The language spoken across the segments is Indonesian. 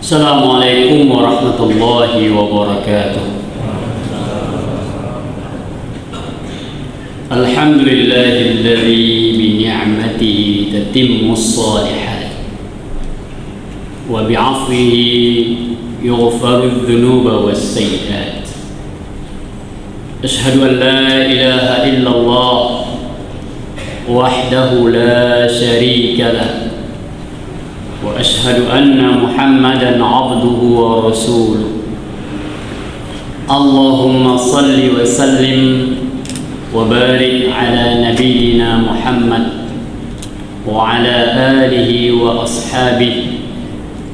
Assalamualaikum warahmatullahi wabarakatuh. Alhamdulillahilladzi bi ni'matihi tatimmus shalihat wa bi 'afwihi yughfaru adh-dhunuba was-sayyi'at. Ashhadu an la ilaha illallah wahdahu la syarika lah wa ashhadu anna Muhammadan 'abduhu wa rasuluh. Allahumma salli wa sallim wa barik ala nabiyyina Muhammad wa ala alihi wa ashabihi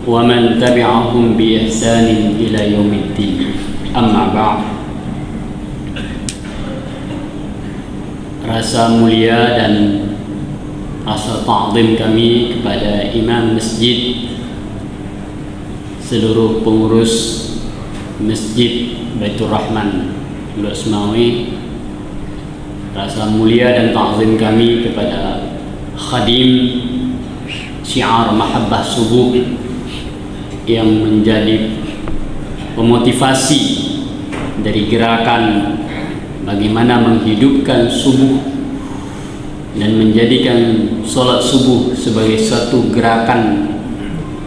wa man tabi'ahum bi ihsanin ila yaumiddin. Amma ba'd. Rasa mulia dan rasa ta'zim kami kepada imam masjid, seluruh pengurus Masjid Baitur Rahman Luak Semawi, rasa mulia dan ta'zim kami kepada khadim syiar mahabbah subuh yang menjadi pemotivasi dari gerakan bagaimana menghidupkan subuh dan menjadikan sholat subuh sebagai suatu gerakan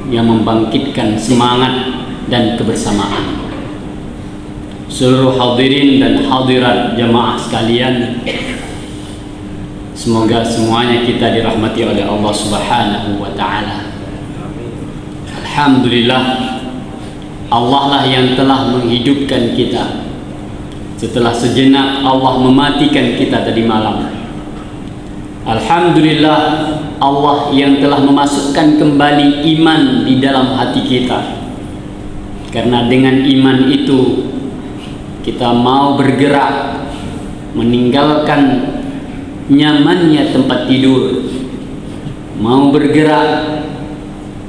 yang membangkitkan semangat dan kebersamaan. Seluruh hadirin dan hadirat jamaah sekalian, semoga semuanya kita dirahmati oleh Allah Subhanahu wa ta'ala. Alhamdulillah, Allah lah yang telah menghidupkan kita. Setelah sejenak Allah mematikan kita tadi malam. Alhamdulillah, Allah yang telah memasukkan kembali iman di dalam hati kita. Karena dengan iman itu kita mau bergerak meninggalkan nyamannya tempat tidur, mau bergerak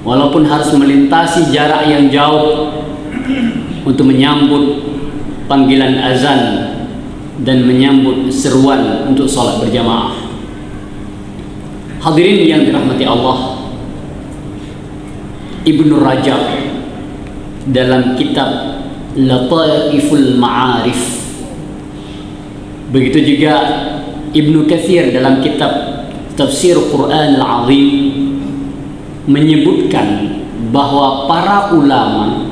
walaupun harus melintasi jarak yang jauh untuk menyambut panggilan azan dan menyambut seruan untuk sholat berjamaah. Hadirin yang dirahmati Allah, Ibnu Rajab dalam kitab Lataiful Ma'arif, begitu juga Ibnu Katsir dalam kitab Tafsir Quran Al-Azim menyebutkan bahwa para ulama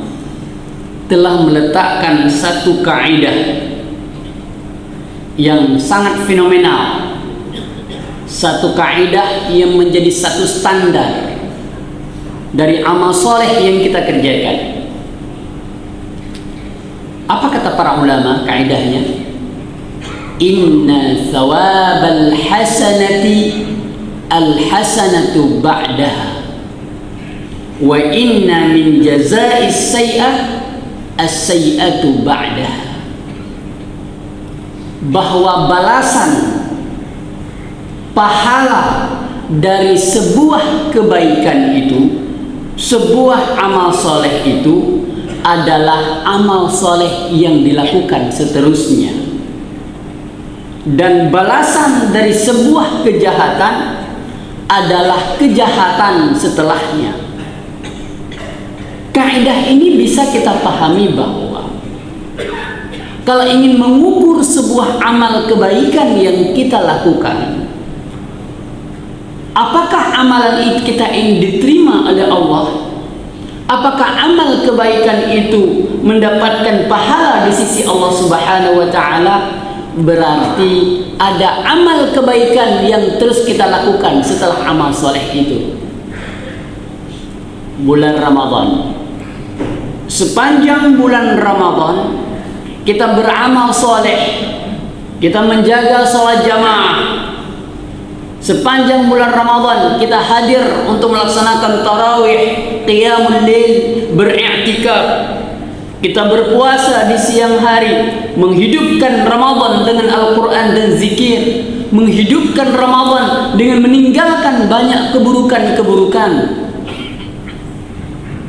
telah meletakkan satu kaidah yang sangat fenomenal, satu kaidah yang menjadi satu standar dari amal soleh yang kita kerjakan. Apa kata para ulama kaidahnya? Inna thawabal hasanati al-hasanatu ba'daha wa inna min jaza'is sayyi'ah as-sayyi'atu ba'daha. Bahwa balasan pahala dari sebuah kebaikan itu, sebuah amal soleh itu adalah amal soleh yang dilakukan seterusnya, dan balasan dari sebuah kejahatan adalah kejahatan setelahnya. Kaidah ini bisa kita pahami bahwa kalau ingin mengukur sebuah amal kebaikan yang kita lakukan, apakah amalan kita ini diterima oleh Allah? Apakah amal kebaikan itu mendapatkan pahala di sisi Allah Subhanahu wa ta'ala? Berarti ada amal kebaikan yang terus kita lakukan setelah amal soleh itu. Bulan Ramadan, sepanjang bulan Ramadan kita beramal soleh, kita menjaga sholat jamaah. Sepanjang bulan Ramadan kita hadir untuk melaksanakan tarawih, qiyamul lail, beriktikaf. Kita berpuasa di siang hari, menghidupkan Ramadan dengan Al-Quran dan zikir, menghidupkan Ramadan dengan meninggalkan banyak keburukan-keburukan.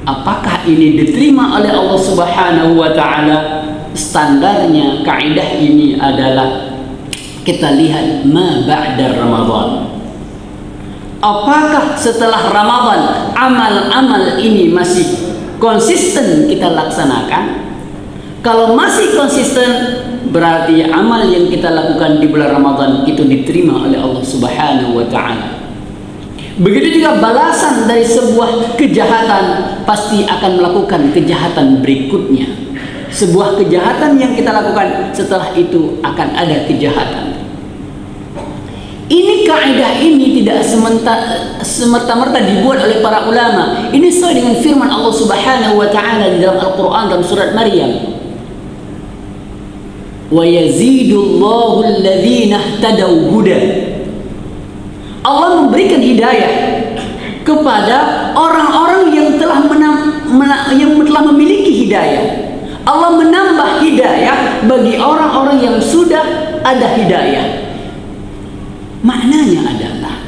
Apakah ini diterima oleh Allah Subhanahu wa ta'ala? Standarnya kaidah ini adalah kita lihat ma ba'da Ramadan. Apakah setelah Ramadan amal-amal ini masih konsisten kita laksanakan. Kalau masih konsisten, berarti amal yang kita lakukan di bulan Ramadan itu diterima oleh Allah Subhanahu wa Ta'ala. Begitu juga balasan dari sebuah kejahatan, pasti akan melakukan kejahatan berikutnya. Sebuah kejahatan yang kita lakukan, setelah itu akan ada kejahatan. Ini kaidah ini tidak semerta-merta dibuat oleh para ulama. Ini sesuai dengan firman Allah Subhanahu wa Ta'ala di dalam Al-Qur'an dalam surat Maryam. Wa yazidullahu alladhina ihtadaw huda. Allah memberikan hidayah kepada orang-orang yang telah memiliki hidayah. Allah menambah hidayah bagi orang-orang yang sudah ada hidayah. Maknanya adalah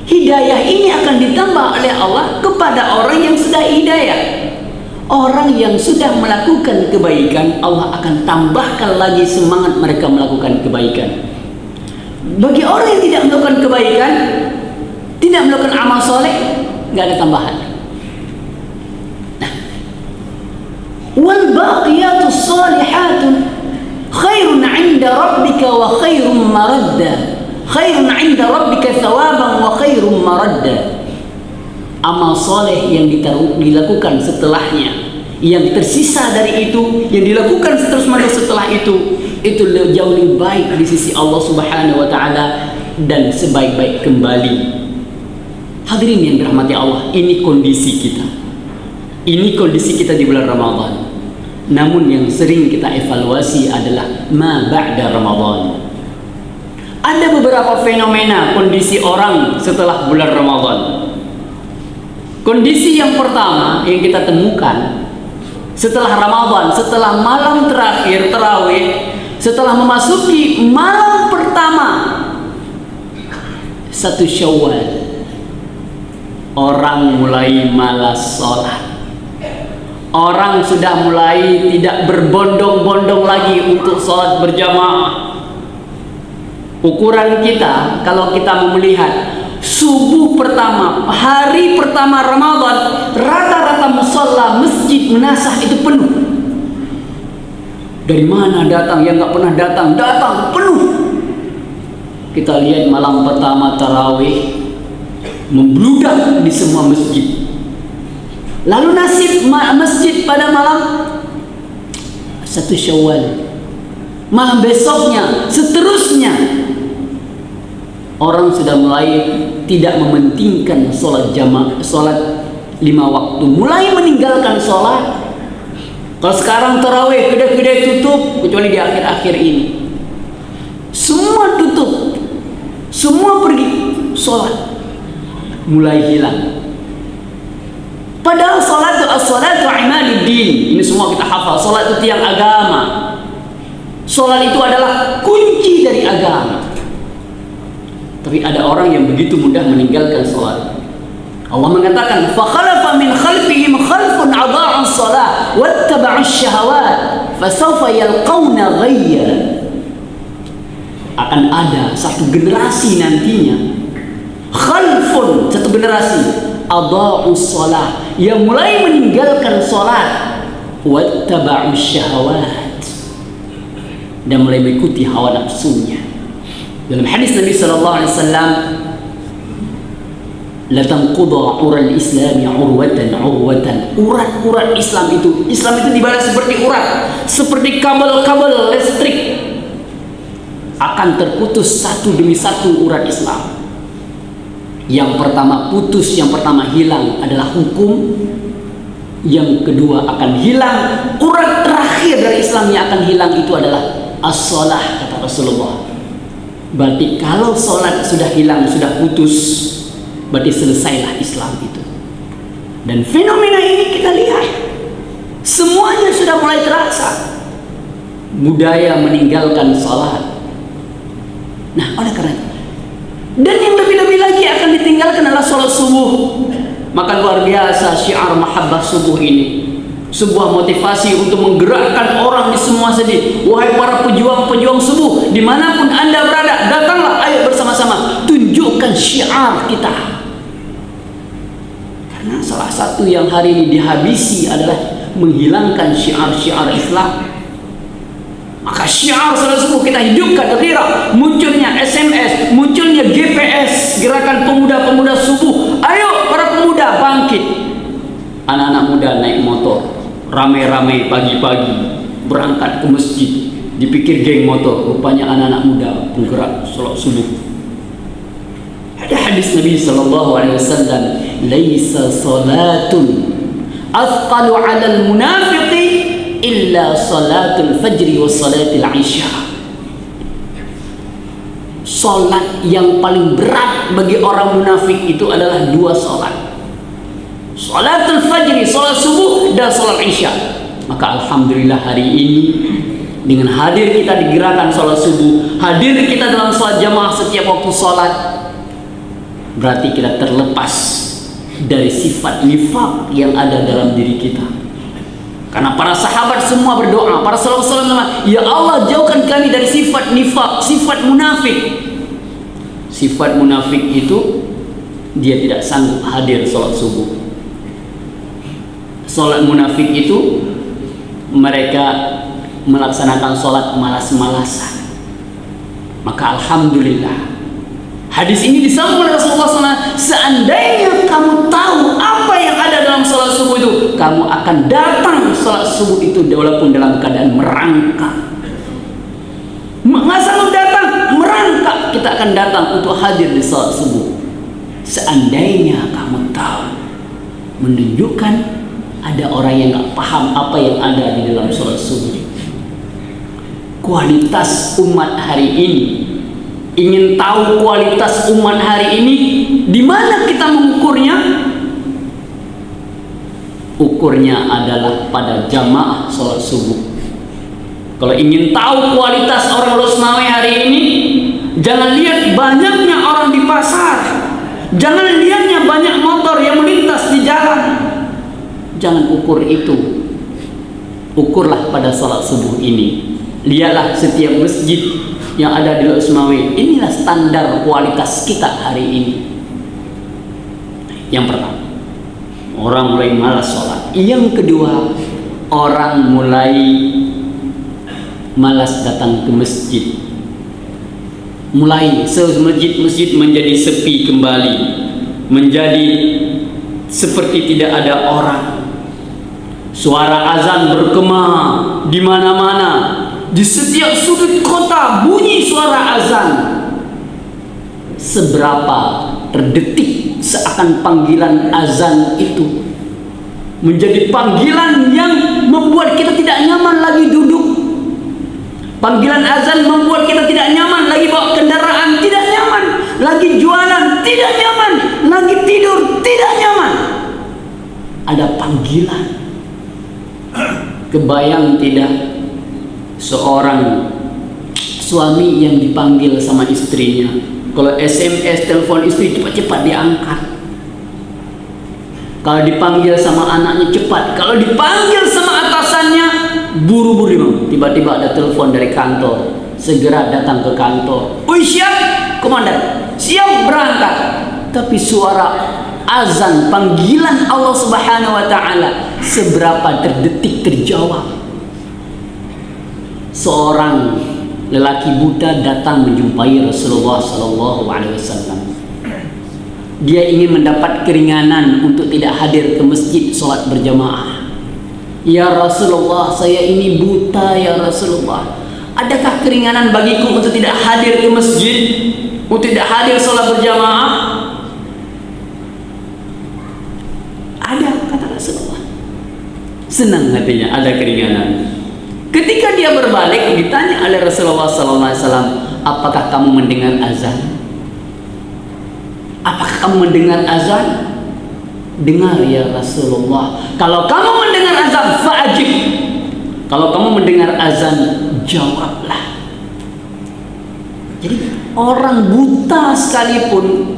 hidayah ini akan ditambah oleh Allah kepada orang yang sudah hidayah. Orang yang sudah melakukan kebaikan, Allah akan tambahkan lagi semangat mereka melakukan kebaikan. Bagi orang yang tidak melakukan kebaikan, tidak melakukan amal soleh, nggak ada tambahan. Nah, wal baqiyatus solihatun khairun 'inda rabbika wa khairun maradda. Khairun 'inda rabbika thawaban wa khairun maradda. Amal soleh yang dilakukan setelahnya, yang tersisa dari itu, yang dilakukan terus-menerus setelah itu jauh lebih baik di sisi Allah Subhanahu wa Ta'ala dan sebaik-baik kembali. Hadirin yang dirahmati Allah, ini kondisi kita. Ini kondisi kita di bulan Ramadan. Namun yang sering kita evaluasi adalah ma ba'da Ramadan. Ada beberapa fenomena kondisi orang setelah bulan Ramadan. Kondisi yang pertama yang kita temukan setelah Ramadan, setelah malam terakhir tarawih, setelah memasuki malam pertama 1 Syawal, orang mulai malas sholat. Orang sudah mulai tidak berbondong-bondong lagi untuk sholat berjamaah. Ukuran kita, kalau kita mau melihat subuh pertama, hari pertama Ramadan, rata-rata musalla, masjid, menasah itu penuh. Dari mana datang? Yang nggak pernah datang penuh. Kita lihat malam pertama tarawih membludak di semua masjid. Lalu nasib masjid pada malam 1 Syawal, malam besoknya, seterusnya, orang sudah mulai tidak mementingkan sholat jamaah, sholat 5 waktu, mulai meninggalkan sholat. Kalau sekarang tarawih, kedai-kedai tutup, kecuali di akhir-akhir ini, semua tutup, semua pergi sholat, mulai hilang. Padahal sholat itu as-salatu imaduddin. Ini semua kita hafal. Sholat itu tiang agama. Sholat itu adalah kunci dari agama. Tapi ada orang yang begitu mudah meninggalkan sholat. Allah mengatakan, فَخَلَفَ مِنْ خَلْفِهِمْ خَلْفٌ أَضَاعُوا الصَّلَاةَ وَاتَّبَعُوا الشَّهَوَاتِ فَسَوْفَ يَلْقَوْنَ غَيًّا. Akan ada satu generasi nantinya, khalfun, satu generasi, أَضَاعُوا الصَّلَاةَ, yang mulai meninggalkan sholat, وَاتَّبَعُوا الشَّهَوَاتِ, dan mulai mengikuti hawa nafsunya. Dalam hadis Nabi sallallahu alaihi wasallam, la tanqudha ural islami urwatan. Urat-urat Islam itu dibalas seperti urat, seperti kabel-kabel listrik, akan terputus satu demi satu urat Islam. Yang pertama putus, yang pertama hilang adalah hukum. Yang kedua akan hilang, urat terakhir dari Islam yang akan hilang itu adalah as-shalah, kata Rasulullah. Berarti kalau sholat sudah hilang, sudah putus, berarti selesailah Islam itu. Dan fenomena ini kita lihat, semuanya sudah mulai terasa. Budaya meninggalkan sholat. Nah, oleh karena itu, dan yang lebih-lebih lagi akan ditinggalkan adalah sholat subuh. Maka luar biasa syiar mahabbah subuh ini, sebuah motivasi untuk menggerakkan orang di semua segi. Wahai para pejuang-pejuang subuh, dimanapun anda berada, datanglah, ayo bersama-sama tunjukkan syiar kita. Karena salah satu yang hari ini dihabisi adalah menghilangkan syiar-syiar Islam. Maka syiar salat subuh kita hidupkan. Kira munculnya SMS, munculnya GPS, gerakan pemuda-pemuda subuh. Ayo para pemuda bangkit. Anak-anak muda naik motor, ramai-ramai pagi-pagi berangkat ke masjid. Dipikir geng motor, rupanya anak-anak muda penggerak salat subuh. Ada hadis Nabi sallallahu alaihi wasallam, "Laisa salatun athqalu 'alal munafiqi illa salatul fajri wa salatul isya." Salat yang paling berat bagi orang munafik itu adalah dua salat. Salatul fajri, salat subuh, dan salat isya. Maka alhamdulillah hari ini dengan hadir kita di gerakan salat subuh, hadir kita dalam salat jamaah setiap waktu salat, berarti kita terlepas dari sifat nifaq yang ada dalam diri kita. Karena para sahabat semua berdoa, para sallallahu, ya Allah jauhkan kami dari sifat nifaq, sifat munafik. Sifat munafik itu dia tidak sanggup hadir salat subuh. Salat munafik itu mereka melaksanakan salat malas-malasan. Maka alhamdulillah hadis ini disambung oleh Rasulullah SAW. Seandainya kamu tahu apa yang ada dalam salat subuh itu, kamu akan datang salat subuh itu walaupun dalam keadaan merangkak. Nggak sanggup datang, merangkak kita akan datang untuk hadir di salat subuh. Seandainya kamu tahu, menunjukkan ada orang yang nggak paham apa yang ada di dalam salat subuh. Kualitas umat hari ini, ingin tahu kualitas umat hari ini, di mana kita mengukurnya? Ukurnya adalah pada jamaah sholat subuh. Kalau ingin tahu kualitas orang Losmawe hari ini, jangan lihat banyaknya orang di pasar, jangan lihatnya banyak motor yang melintas di jalan. Jangan ukur itu. Ukurlah pada sholat subuh ini. Lihatlah setiap masjid yang ada di Losmawe. Inilah standar kualitas kita hari ini. Yang pertama, orang mulai malas sholat. Yang kedua, orang mulai malas datang ke masjid. Mulai masjid menjadi sepi kembali, menjadi seperti tidak ada orang. Suara azan bergema di mana-mana. Di setiap sudut kota bunyi suara azan. Seberapa terdetik seakan panggilan azan itu menjadi panggilan yang membuat kita tidak nyaman lagi duduk. Panggilan azan membuat kita tidak nyaman lagi bawa kendaraan, tidak nyaman lagi jualan, tidak nyaman lagi tidur, tidak nyaman. Ada panggilan. Kebayang tidak seorang suami yang dipanggil sama istrinya? Kalau SMS, telepon istri cepat-cepat diangkat. Kalau dipanggil sama anaknya cepat. Kalau dipanggil sama atasannya buru-buru. Tiba-tiba ada telepon dari kantor, segera datang ke kantor. Wih, siap komandan, siap berangkat. Tapi suara azan, panggilan Allah Subhanahu wa Ta'ala, seberapa terdetik terjawab. Seorang lelaki buta datang menjumpai Rasulullah SAW. Dia ingin mendapat keringanan untuk tidak hadir ke masjid sholat berjamaah. Ya Rasulullah, saya ini buta ya Rasulullah. Adakah keringanan bagiku untuk tidak hadir ke masjid, untuk tidak hadir sholat berjamaah? Ada, kata Rasulullah. Senang hatinya, ada keringanan. Ketika dia berbalik, ditanya oleh Rasulullah SAW, apakah kamu mendengar azan? Apakah kamu mendengar azan? Dengar ya Rasulullah. Kalau kamu mendengar azan, fa'ajib. Kalau kamu mendengar azan, jawablah. Jadi orang buta sekalipun,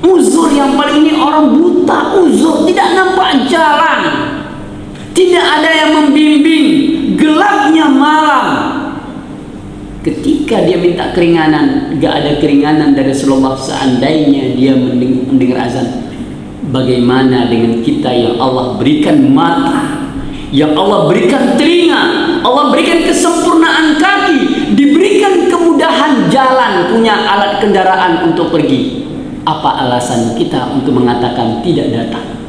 uzur yang paling ini orang buta, uzur, tidak nampak jalan, tidak ada yang membimbing, gelapnya malam. Ketika dia minta keringanan, gak ada keringanan dari Rasulullah. Seandainya dia mendengar azan, Bagaimana dengan kita yang Allah berikan mata, yang Allah berikan telinga, Allah berikan kesempurnaan kaki, diberikan kemudahan jalan, punya alat kendaraan untuk pergi? Apa alasan kita untuk mengatakan tidak datang?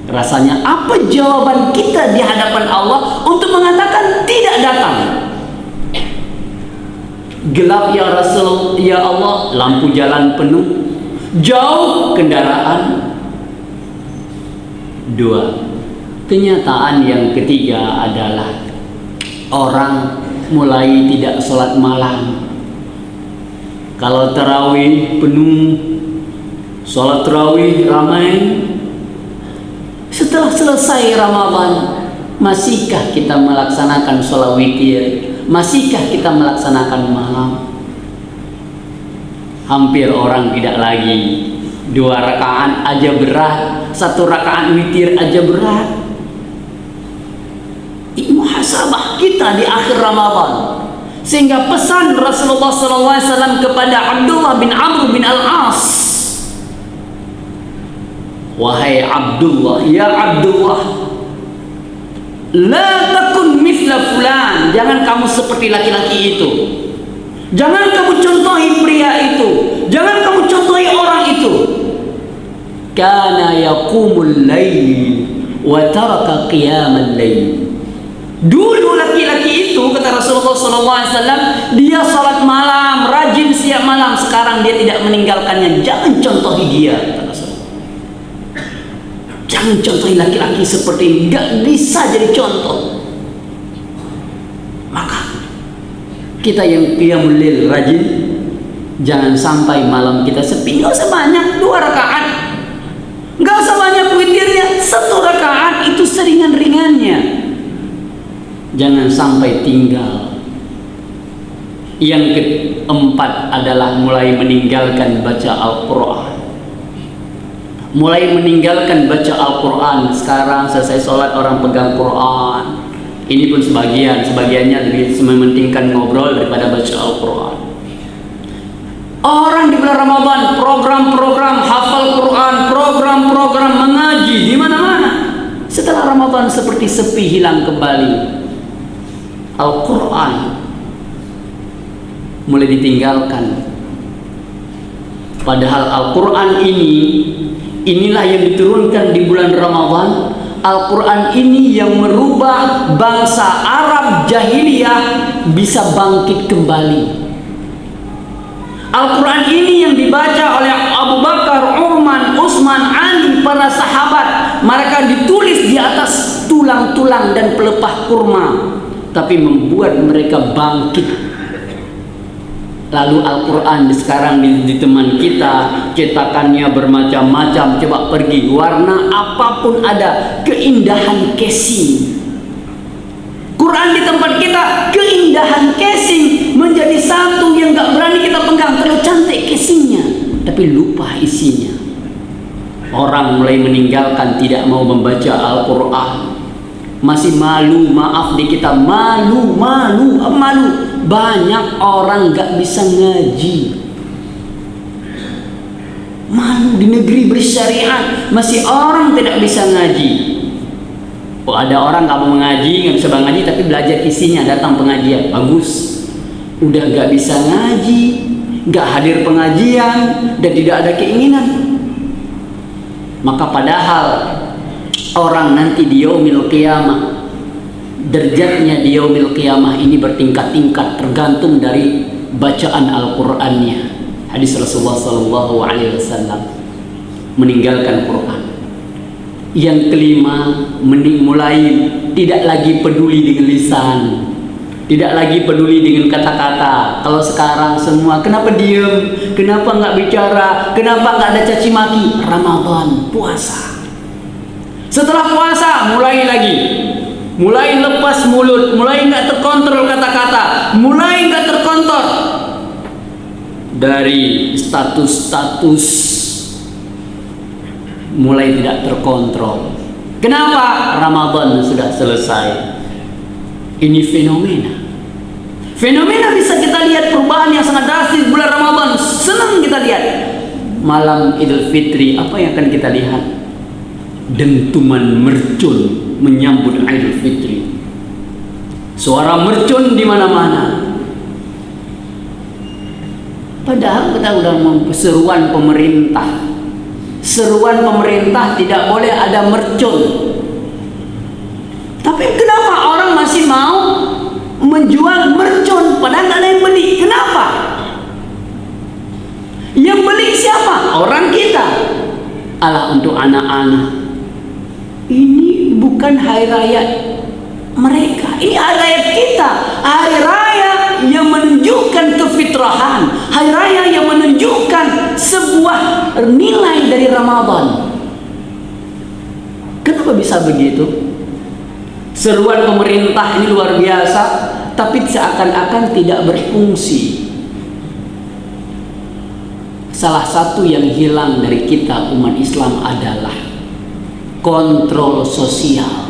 Rasanya apa jawaban kita di hadapan Allah untuk mengatakan tidak datang? Gelap ya Rasul, ya Allah, lampu jalan penuh, jauh kendaraan. Dua, kenyataan yang ketiga adalah orang mulai tidak sholat malam. Kalau tarawih penuh, sholat tarawih ramai. Setelah selesai Ramadan, masihkah kita melaksanakan sholat witir? Masihkah kita melaksanakan malam? Hampir orang tidak lagi. 2 rakaat aja berat, 1 rakaat witir aja berat. Ini muhasabah kita di akhir Ramadan. Sehingga pesan Rasulullah SAW kepada Abdullah bin Amr bin Al-As, wahai Abdullah, ya Abdullah, la takun mithla fulan, jangan kamu seperti laki-laki itu, jangan kamu contohi pria itu, jangan kamu contohi orang itu. Kana yaqumul lail wa taraka qiyamal lail. Dulu laki-laki itu, kata Rasulullah SAW, dia salat malam, rajin siap malam. Sekarang dia tidak meninggalkannya. Jangan contohi dia, kata Rasulullah. Jangan contohi laki-laki seperti ini, gak bisa jadi contoh. Maka kita yang qiyamul lail rajin, jangan sampai malam kita sepi. Gak usah banyak, 2 rakaat, gak usah banyak witirnya, 1 rakaat itu seringan-ringannya. Jangan sampai tinggal. Yang keempat adalah mulai meninggalkan baca Al-Quran. Mulai meninggalkan baca Al-Quran. Sekarang selesai sholat orang pegang Quran. Ini pun sebagiannya lebih mementingkan ngobrol daripada baca Al-Quran. Orang di bulan Ramadan program-program hafal Quran, program-program mengaji di mana-mana. Setelah Ramadan seperti sepi, hilang kembali. Al-Quran mulai ditinggalkan. Padahal Al-Quran inilah yang diturunkan di bulan Ramadan. Al-Quran ini yang merubah bangsa Arab jahiliyah bisa bangkit kembali. Al-Quran ini yang dibaca oleh Abu Bakar, Uthman, Utsman, Ali, para sahabat. Mereka ditulis di atas tulang-tulang dan pelepah kurma, tapi membuat mereka bangkit. Lalu Al-Quran sekarang di teman kita, cetakannya bermacam-macam. Coba pergi, warna apapun ada, keindahan casing. Quran di tempat kita, keindahan casing menjadi satu yang gak berani kita pegang. Terlalu cantik casingnya, tapi lupa isinya. Orang mulai meninggalkan, tidak mau membaca Al-Quran. Masih malu, maaf di kita, malu. Banyak orang gak bisa ngaji. Malu di negeri bersyariat, masih orang tidak bisa ngaji. Oh, ada orang gak mau mengaji, gak bisa mengaji, tapi belajar isinya, datang pengajian, bagus. Udah gak bisa ngaji, gak hadir pengajian, dan tidak ada keinginan. Maka padahal orang nanti di yaumil qiyamah, derajatnya di yaumil qiyamah ini bertingkat-tingkat tergantung dari bacaan Al-Qur'annya. Hadis Rasulullah SAW, meninggalkan Quran. Yang kelima, mulai tidak lagi peduli dengan lisan, tidak lagi peduli dengan kata-kata. Kalau sekarang semua, kenapa diem, kenapa nggak bicara, kenapa nggak ada caci maki? Ramadan, puasa. Setelah puasa mulai lagi, mulai lepas mulut, mulai nggak terkontrol kata-kata, mulai nggak terkontrol dari status-status, mulai tidak terkontrol. Kenapa? Ramadan sudah selesai. Ini fenomena bisa kita lihat, perubahan yang sangat drastis bulan Ramadan. Senang kita lihat. malam Idul Fitri, apa yang akan kita lihat? Dentuman mercun menyambut Idul Fitri. Suara mercun di mana-mana. Padahal kita sudah seruan pemerintah. Seruan pemerintah tidak boleh ada mercun. Tapi kenapa orang masih mau menjual mercun padahal tidak ada yang beli? Kenapa? Yang beli siapa? Orang kita. Alah, untuk anak-anak. Ini bukan hari raya mereka, ini hari raya kita. Hari raya yang menunjukkan kefitrahan, hari raya yang menunjukkan sebuah nilai dari Ramadan. Kenapa bisa begitu? Seruan pemerintah ini luar biasa, tapi seakan-akan tidak berfungsi. Salah satu yang hilang dari kita umat Islam adalah kontrol sosial.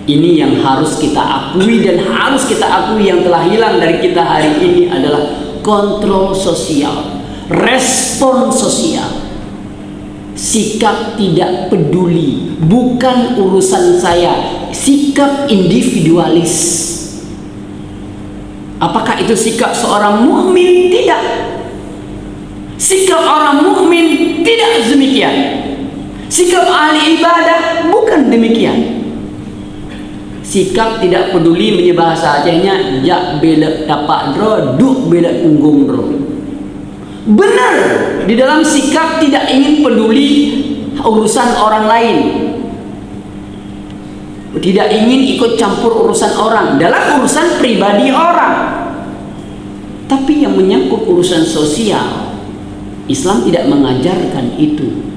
Ini yang harus kita akui, dan harus kita akui yang telah hilang dari kita hari ini adalah kontrol sosial, respon sosial, sikap tidak peduli, bukan urusan saya, sikap individualis. Apakah itu sikap seorang mukmin? Tidak. Sikap orang mukmin tidak demikian. Sikap ahli ibadah bukan demikian. Sikap tidak peduli menyembah sajanya, jak belak tapak dro, duk belak punggung dro. Benar, di dalam sikap tidak ingin peduli urusan orang lain, tidak ingin ikut campur urusan orang dalam urusan pribadi orang. Tapi yang menyangkut urusan sosial, Islam tidak mengajarkan itu.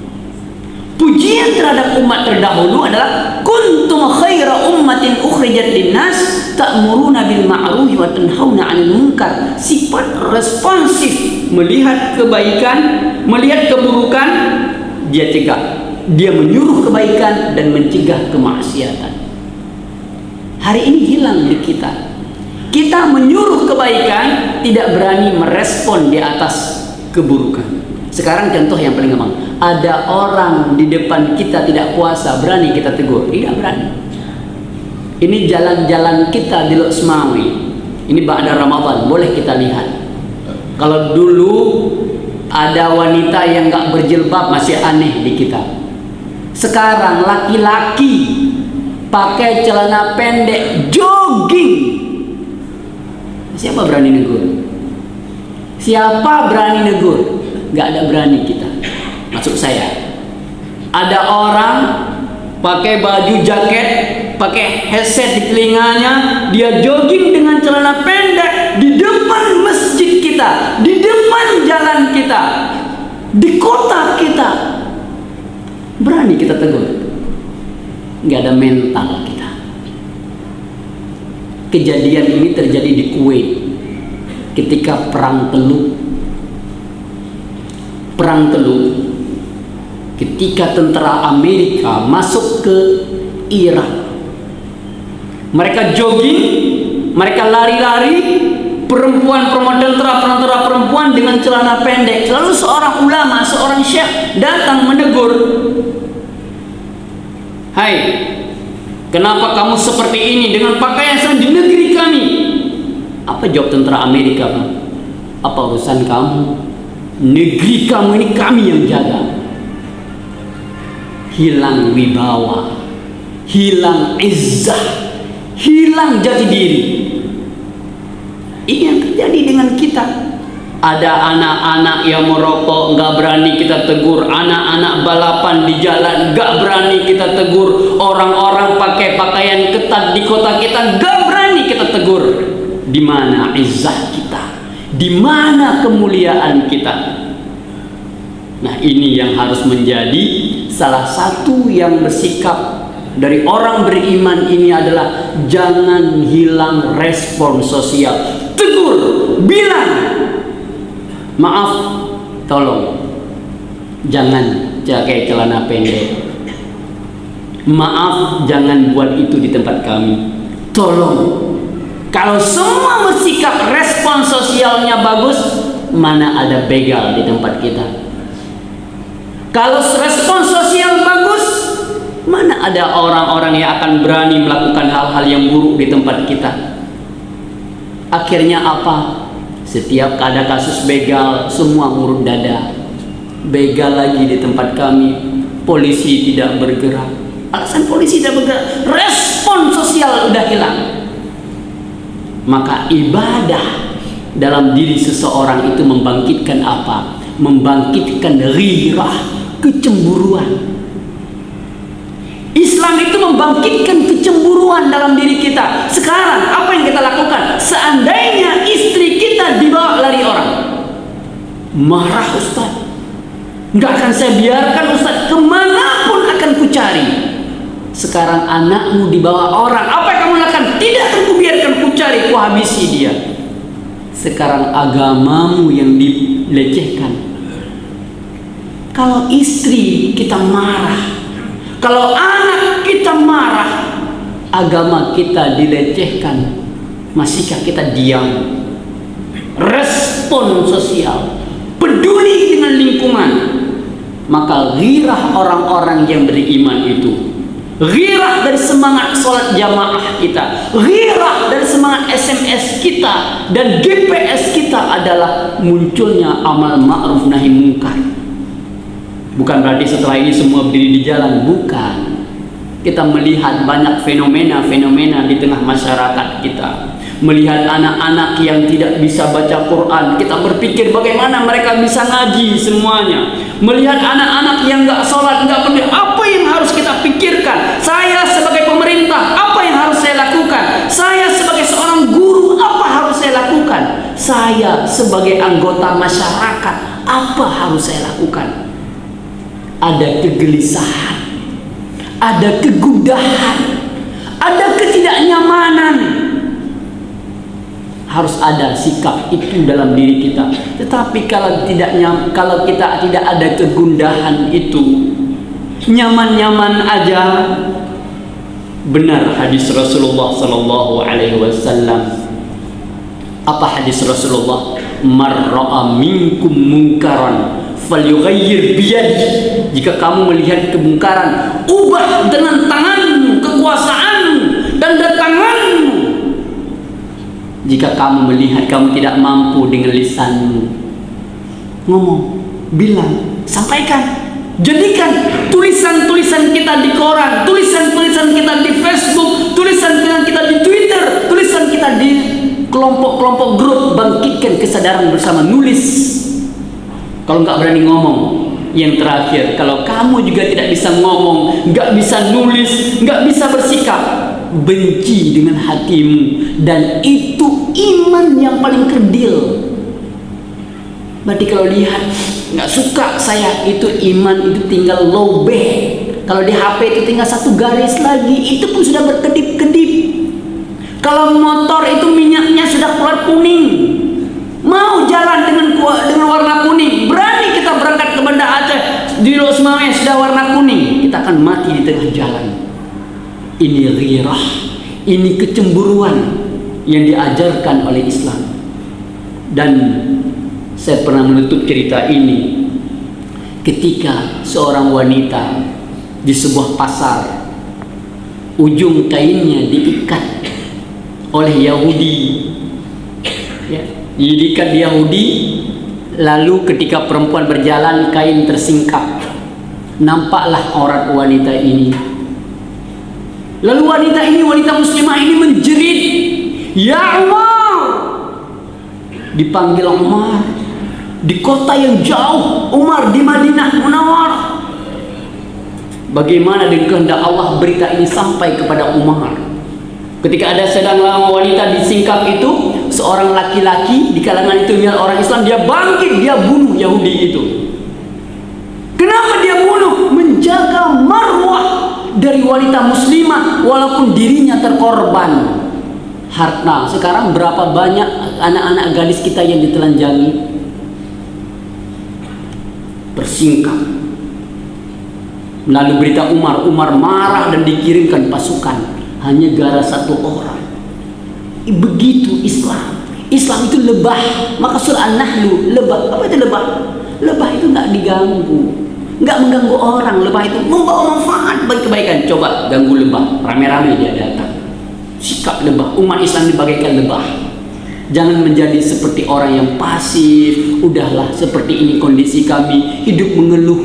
Pujian terhadap umat terdahulu adalah kuntum khaira ummatin ukhrijat linnas ta'muruna bil ma'ruf wa tanhauna 'anil munkar. Sifat responsif, melihat kebaikan, melihat keburukan, dia cegah. Dia menyuruh kebaikan dan mencegah kemaksiatan. Hari ini hilang di kita. Kita menyuruh kebaikan, tidak berani merespon di atas keburukan. Sekarang contoh yang paling gampang, ada orang di depan kita tidak puasa, berani kita tegur? Tidak berani. Ini jalan-jalan kita di Lok Semawi, ini ba'da Ramadan, boleh kita lihat. Kalau dulu ada wanita yang gak berjilbab masih aneh di kita. Sekarang laki-laki pakai celana pendek jogging, siapa berani negur? Siapa berani negur? Gak ada berani kita. Maksud saya, ada orang pakai baju jaket, pakai headset di telinganya, dia jogging dengan celana pendek di depan masjid kita, di depan jalan kita, di kota kita. Berani kita tegur? Gak ada mental kita. Kejadian ini terjadi di Kuwait ketika Perang Teluk. Perang Teluk, ketika tentara Amerika masuk ke Irak, mereka jogging, mereka lari-lari, perempuan tentara perempuan dengan celana pendek. Lalu seorang ulama, seorang syekh datang menegur, "Hai, kenapa kamu seperti ini dengan pakaian di negeri kami?" Apa jawab tentara Amerika? Apa urusan kamu? Negeri kamu ini kami yang jaga. Hilang wibawa, hilang izzah, hilang jati diri. Ini yang terjadi dengan kita. Ada anak-anak yang merokok, nggak berani kita tegur. Anak-anak balapan di jalan, nggak berani kita tegur. Orang-orang pakai pakaian ketat di kota kita, nggak berani kita tegur. Di mana izzah kita? Di mana kemuliaan kita? Nah, ini yang harus menjadi salah satu yang bersikap dari orang beriman ini adalah jangan hilang respon sosial. Tegur, bilang, maaf, tolong jangan pakai celana pendek. Maaf, jangan buat itu di tempat kami. Tolong. Kalau semua bersikap respon sosialnya bagus, mana ada begal di tempat kita? Kalau respon sosial bagus, mana ada orang-orang yang akan berani melakukan hal-hal yang buruk di tempat kita. Akhirnya apa? Setiap ada kasus begal, semua ngurut dada. Begal lagi di tempat kami, polisi tidak bergerak. Alasan polisi tidak bergerak, respon sosial udah hilang. Maka ibadah dalam diri seseorang itu membangkitkan apa? Membangkitkan ghirah, kecemburuan. Islam itu membangkitkan kecemburuan dalam diri kita. Sekarang apa yang kita lakukan? Seandainya istri kita dibawa lari orang, marah Ustaz, nggak akan saya biarkan Ustaz, kemanapun akan kucari. Sekarang anakmu dibawa orang, apa yang kamu lakukan? Tidak akan kubiarkan kucari, kuhabisi dia. Sekarang agamamu yang dilecehkan. Kalau istri kita marah, kalau anak kita marah, agama kita dilecehkan, masihkah kita diam? Respon sosial, peduli dengan lingkungan. Maka ghirah orang-orang yang beriman itu, ghirah dari semangat sholat jamaah kita, ghirah dari semangat SMS kita dan GPS kita adalah munculnya amal ma'ruf nahi munkar. Bukan berarti setelah ini semua berdiri di jalan, bukan. Kita melihat banyak fenomena-fenomena di tengah masyarakat kita. Melihat anak-anak yang tidak bisa baca Quran, kita berpikir bagaimana mereka bisa ngaji semuanya. Melihat anak-anak yang nggak sholat, nggak peduli, apa yang harus kita pikirkan? Saya sebagai pemerintah, apa yang harus saya lakukan? Saya sebagai seorang guru, apa harus saya lakukan? Saya sebagai anggota masyarakat, apa harus saya lakukan? Ada kegelisahan, ada kegundahan, ada ketidaknyamanan. Harus ada sikap itu dalam diri kita. Tetapi kalau kita tidak ada kegundahan itu, nyaman-nyaman aja. Benar hadis Rasulullah sallallahu alaihi wasallam. Apa hadis Rasulullah? Man ra'a minkum munkaran falyughayyir biyadi. Jika kamu melihat kemungkaran, ubah dengan tanganmu, kekuasaanmu dan tanganmu. Jika kamu melihat kamu tidak mampu dengan lisanmu, ngomong, bilang, sampaikan. Jadikan tulisan-tulisan kita di koran, tulisan-tulisan kita di Facebook, tulisan-tulisan kita di Twitter, tulisan kita di kelompok-kelompok grup. Bangkitkan kesadaran bersama, nulis. Kalau nggak berani ngomong, yang terakhir, kalau kamu juga tidak bisa ngomong, nggak bisa nulis, nggak bisa bersikap, benci dengan hatimu, dan itu iman yang paling kerdil. Berarti kalau lihat nggak suka saya, itu iman itu tinggal lobe. Kalau di HP itu tinggal satu garis lagi, itu pun sudah berkedip-kedip. Kalau motor itu minyaknya sudah keluar kuning, mau jalan dengan warna kuning, berani kita berangkat ke Banda Aceh, di Losmawe sudah warna kuning, kita akan mati di tengah jalan. Ini ghirah, ini kecemburuan yang diajarkan oleh Islam. Dan saya pernah menutup cerita ini ketika seorang wanita di sebuah pasar, ujung kainnya diikat oleh Yahudi, ya, diikat Yahudi. Lalu ketika perempuan berjalan, kain tersingkap, nampaklah aurat wanita ini. Lalu wanita muslimah ini menjerit, "Ya Umar!" Dipanggil Umar di kota yang jauh, Umar di Madinah Munawwarah. Bagaimana dengan kehendak Allah berita ini sampai kepada Umar? Ketika ada sedang wanita disingkap itu, seorang laki-laki di kalangan itu orang Islam, dia bangkit, dia bunuh Yahudi itu. Kenapa dia bunuh? Menjaga marwah dari wanita muslimah walaupun dirinya terkorban. Harta. Sekarang berapa banyak anak-anak gadis kita yang ditelanjangi, bersingkap. Lalu berita Umar marah dan dikirimkan pasukan, hanya gara satu orang. Begitu Islam itu lebah. Maka surah An-Nahl, lebah. Apa itu lebah? Lebah itu nggak diganggu. nggak mengganggu orang. Lebah itu membawa manfaat bagi kebaikan. Coba ganggu lebah, rame-rame dia datang. Sikap lebah, umat Islam dibagaikan lebah. Jangan menjadi seperti orang yang pasif. Udahlah, seperti ini kondisi kami, hidup mengeluh.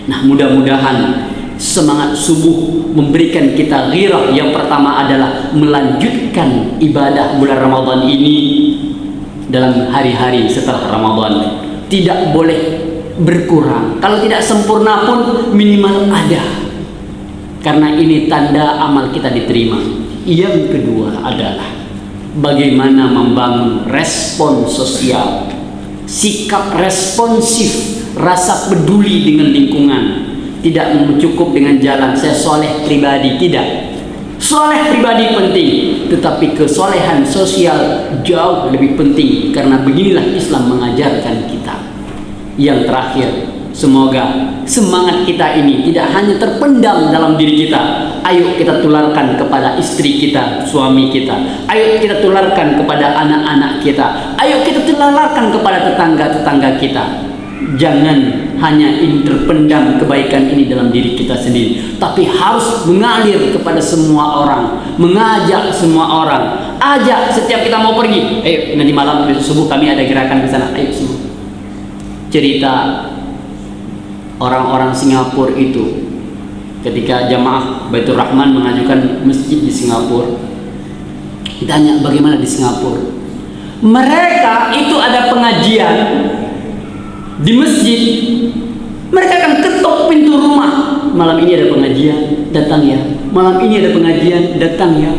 Nah, mudah-mudahan semangat subuh memberikan kita ghirah. Yang pertama adalah melanjutkan ibadah bulan Ramadan ini dalam hari-hari setelah Ramadan. Tidak boleh berkurang. Kalau tidak sempurna pun minimal ada. Karena ini tanda amal kita diterima. Yang kedua adalah bagaimana membangun respon sosial, sikap responsif, rasa peduli dengan lingkungan. Tidak cukup dengan jalan saya soleh pribadi, tidak. Soleh pribadi penting, tetapi kesolehan sosial jauh lebih penting. Karena beginilah Islam mengajarkan kita. Yang terakhir, semoga semangat kita ini tidak hanya terpendam dalam diri kita. Ayo kita tularkan kepada istri kita, suami kita. Ayo kita tularkan kepada anak-anak kita. Ayo kita tularkan kepada tetangga-tetangga kita. Jangan hanya ini terpendam kebaikan ini dalam diri kita sendiri, tapi harus mengalir kepada semua orang, mengajak semua orang. Ajak setiap kita mau pergi. Ayo nanti malam besok subuh kami ada gerakan ke sana. Ayo semua. Cerita orang-orang Singapura itu ketika jamaah Baitur Rahman mengajukan masjid di Singapura. Ditanya bagaimana di Singapura. Mereka itu ada pengajian di masjid, mereka akan ketok pintu rumah. Malam ini ada pengajian, datang ya. Malam ini ada pengajian, datang ya.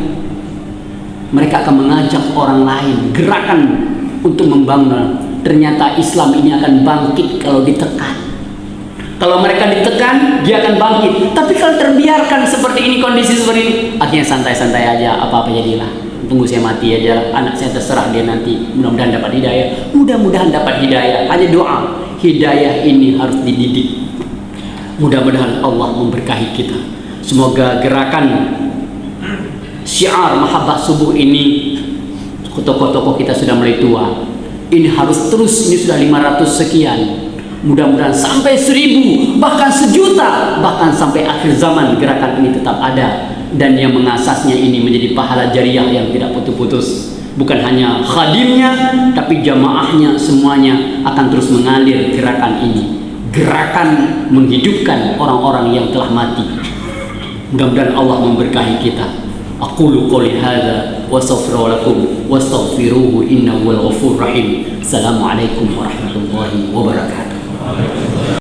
Mereka akan mengajak orang lain, gerakan untuk membangun. Ternyata Islam ini akan bangkit kalau ditekan. Kalau mereka ditekan, dia akan bangkit. Tapi kalau terbiarkan seperti ini, kondisi seperti ini, akhirnya santai-santai aja, apa-apa jadilah. Tunggu saya mati aja, anak saya terserah dia nanti. Mudah-mudahan dapat hidayah. Mudah-mudahan dapat hidayah. Hanya doa. Hidayah ini harus dididik. Mudah-mudahan Allah memberkahi kita. Semoga gerakan syiar mahabbah subuh ini, tokoh-tokoh kita sudah mulai tua. Ini harus terus, ini sudah 500 sekian. Mudah-mudahan sampai 1000, bahkan 1.000.000, bahkan sampai akhir zaman gerakan ini tetap ada. Dan yang mengasasnya ini menjadi pahala jariah yang tidak putus-putus. Bukan hanya khadimnya, tapi jamaahnya semuanya akan terus mengalir gerakan ini. Gerakan menghidupkan orang-orang yang telah mati. Mudah-mudahan Allah memberkahi kita. Aqulu qouli hadza wa astaghfiru lakum wastaghfiruhu innahu wal ghafurur rahim. Assalamualaikum warahmatullahi wabarakatuh.